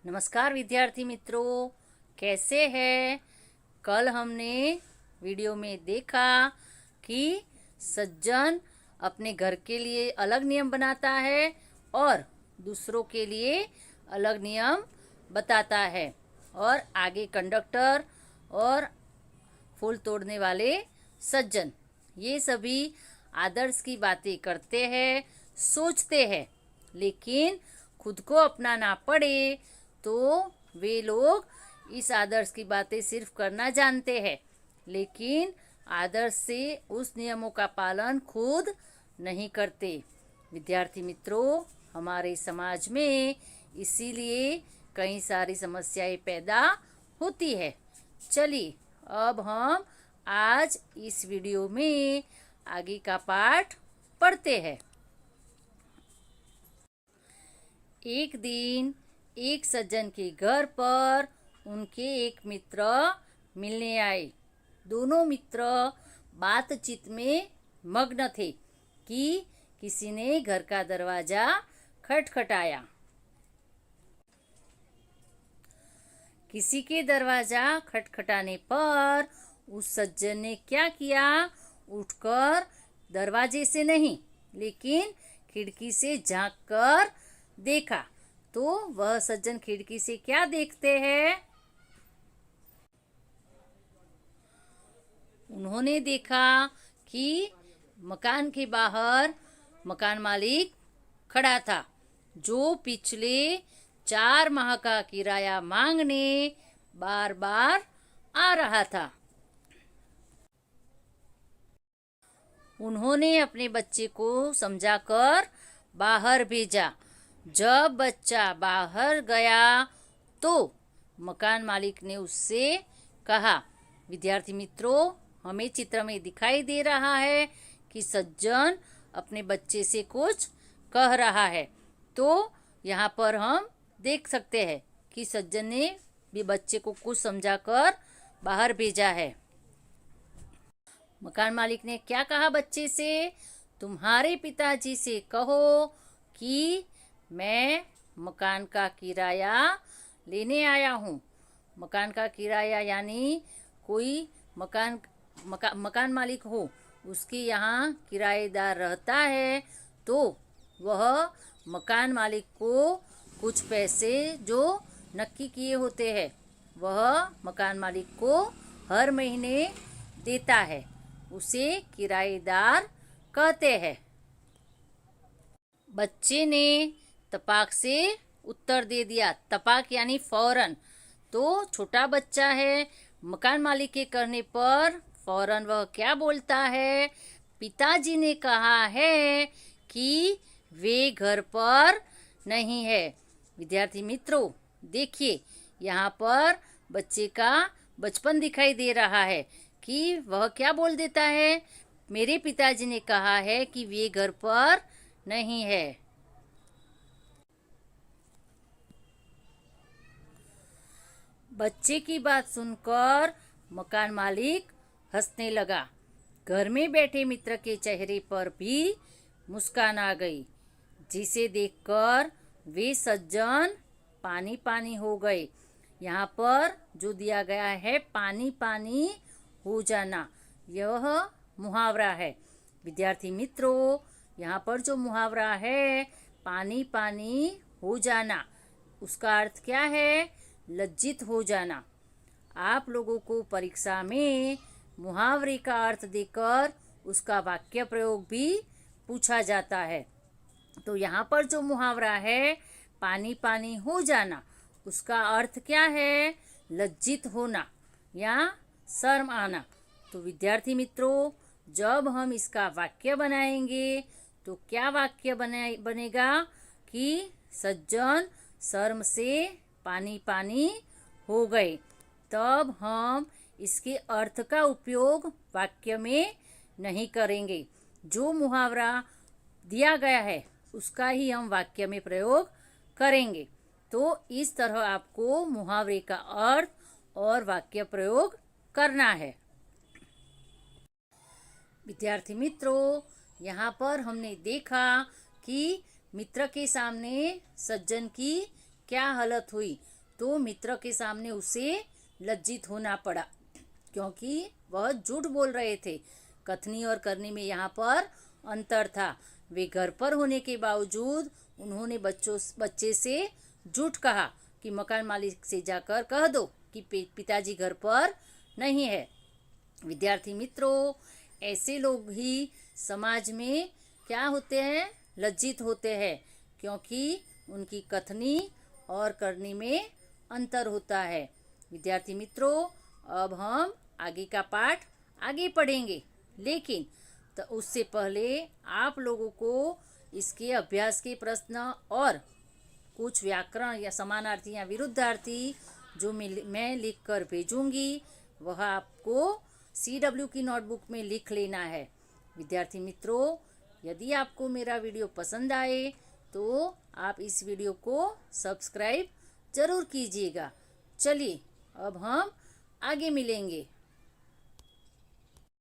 नमस्कार विद्यार्थी मित्रों, कैसे हैं। कल हमने वीडियो में देखा कि सज्जन अपने घर के लिए अलग नियम बनाता है और दूसरों के लिए अलग नियम बताता है, और आगे कंडक्टर और फूल तोड़ने वाले सज्जन, ये सभी आदर्श की बातें करते हैं, सोचते हैं, लेकिन खुद को अपनाना पड़े तो वे लोग इस आदर्श की बातें सिर्फ करना जानते हैं, लेकिन आदर्श से उस नियमों का पालन खुद नहीं करते। विद्यार्थी मित्रों, हमारे समाज में इसीलिए कई सारी समस्याएं पैदा होती है। चलिए अब हम आज इस वीडियो में आगे का पाठ पढ़ते हैं। एक दिन एक सज्जन के घर पर उनके एक मित्र मिलने आए। दोनों मित्र बातचीत में मग्न थे कि किसी ने घर का दरवाजा खटखटाया। किसी के दरवाजा खटखटाने पर उस सज्जन ने क्या किया, उठकर दरवाजे से नहीं लेकिन खिड़की से झांककर देखा। तो वह सज्जन खिड़की से क्या देखते हैं? उन्होंने देखा कि मकान के बाहर मकान मालिक खड़ा था, जो पिछले 4 माह का किराया मांगने बार बार आ रहा था। उन्होंने अपने बच्चे को समझाकर बाहर भेजा। जब बच्चा बाहर गया तो मकान मालिक ने उससे कहा। विद्यार्थी मित्रों, हमें चित्र में दिखाई दे रहा है कि सज्जन अपने बच्चे से कुछ कह रहा है। तो यहाँ पर हम देख सकते हैं कि सज्जन ने भी बच्चे को कुछ समझाकर बाहर भेजा है। मकान मालिक ने क्या कहा बच्चे से? तुम्हारे पिताजी से कहो कि मैं मकान का किराया लेने आया हूँ। मकान का किराया यानी कोई मकान मालिक हो, उसके यहाँ किराएदार रहता है, तो वह मकान मालिक को कुछ पैसे जो नक्की किए होते हैं वह मकान मालिक को हर महीने देता है। उसे किराएदार कहते हैं। बच्चे ने तपाक से उत्तर दे दिया। तपाक यानी फौरन। तो छोटा बच्चा है, मकान मालिक के कहने पर फौरन वह क्या बोलता है? पिताजी ने कहा है कि वे घर पर नहीं है। विद्यार्थी मित्रों, देखिए यहाँ पर बच्चे का बचपन दिखाई दे रहा है कि वह क्या बोल देता है? मेरे पिताजी ने कहा है कि वे घर पर नहीं है। बच्चे की बात सुनकर मकान मालिक हंसने लगा। घर में बैठे मित्र के चेहरे पर भी मुस्कान आ गई, जिसे देखकर वे सज्जन पानी पानी हो गए। यहाँ पर जो दिया गया है, पानी पानी हो जाना, यह मुहावरा है। विद्यार्थी मित्रों, यहाँ पर जो मुहावरा है पानी पानी हो जाना, उसका अर्थ क्या है? लज्जित हो जाना। आप लोगों को परीक्षा में मुहावरे का अर्थ देकर उसका वाक्य प्रयोग भी पूछा जाता है। तो यहाँ पर जो मुहावरा है पानी पानी हो जाना, उसका अर्थ क्या है? लज्जित होना या शर्म आना। तो विद्यार्थी मित्रों, जब हम इसका वाक्य बनाएंगे तो क्या वाक्य बनेगा कि सज्जन शर्म से पानी पानी हो गए। तब हम इसके अर्थ का उपयोग वाक्य में नहीं करेंगे। जो मुहावरा दिया गया है उसका ही हम वाक्य में प्रयोग करेंगे। तो इस तरह आपको मुहावरे का अर्थ और वाक्य प्रयोग करना है। विद्यार्थी मित्रों, यहाँ पर हमने देखा कि मित्र के सामने सज्जन की क्या हालत हुई। तो मित्र के सामने उसे लज्जित होना पड़ा, क्योंकि वह झूठ बोल रहे थे। कथनी और करनी में यहाँ पर अंतर था। वे घर पर होने के बावजूद उन्होंने बच्चे से झूठ कहा कि मकान मालिक से जाकर कह दो कि पिताजी घर पर नहीं है। विद्यार्थी मित्रों, ऐसे लोग ही समाज में क्या होते हैं? लज्जित होते हैं, क्योंकि उनकी कथनी और करनी में अंतर होता है। विद्यार्थी मित्रों, अब हम आगे का पाठ आगे पढ़ेंगे, लेकिन तो उससे पहले आप लोगों को इसके अभ्यास के प्रश्न और कुछ व्याकरण या समानार्थी या विरुद्धार्थी जो मैं लिख कर भेजूंगी, वह आपको CW की नोटबुक में लिख लेना है। विद्यार्थी मित्रों, यदि आपको मेरा वीडियो पसंद आए तो आप इस वीडियो को सब्सक्राइब जरूर कीजिएगा। चलिए, अब हम आगे मिलेंगे।